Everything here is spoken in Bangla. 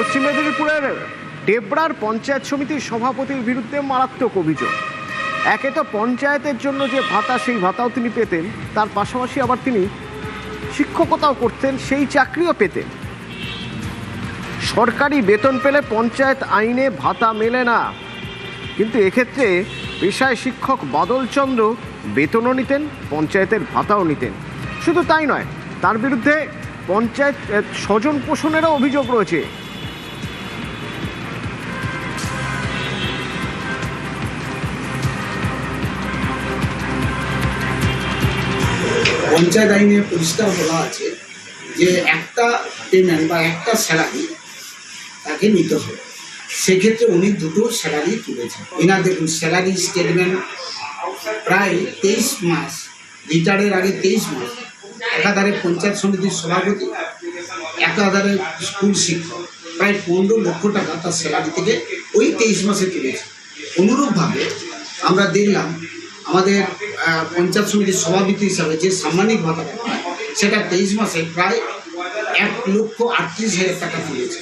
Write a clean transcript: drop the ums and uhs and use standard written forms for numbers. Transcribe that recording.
পশ্চিম মেদিনীপুরের ডেবরার পঞ্চায়েত সমিতির সভাপতির বিরুদ্ধে মারাত্মক অভিযোগ। একে তো পঞ্চায়েতের জন্য যে ভাতা, সেই ভাতাও তিনি পেতেন, তার পাশাপাশি আবার তিনি শিক্ষকতাও করতেন, সেই চাকরিও পেতেন। সরকারি বেতন পেলে পঞ্চায়েত আইনে ভাতা মেলে না, কিন্তু এক্ষেত্রে পেশায় শিক্ষক বাদলচন্দ্র বেতনও নিতেন, পঞ্চায়েতের ভাতাও নিতেন। শুধু তাই নয়, তার বিরুদ্ধে পঞ্চায়েত স্বজন পোষণেরও অভিযোগ রয়েছে। পঞ্চায়েত আইনে পরিষ্কার বলা আছে যে একটা পেমেন্ট বা একটা স্যালারি তাকে নিতে হবে। সেক্ষেত্রে উনি দুটো স্যালারি তুলেছেন। এনার দেখুন স্যালারি স্টেটমেন্ট প্রায় 23 মাস, রিটায়ারের আগে 23 মাস একাধারে পঞ্চায়েত সমিতির সভাপতি, একাধারে স্কুল শিক্ষক, প্রায় 15 লক্ষ টাকা তার স্যালারি থেকে ওই 23 মাসে তুলেছে। অনুরূপভাবে আমরা দেখলাম আমাদের পঞ্চায়েত সমিতির সভাপতি হিসাবে যে সাম্মানিক ভাতা পায় সেটা 23 মাসে প্রায় 1,38,000 টাকা তুলেছে।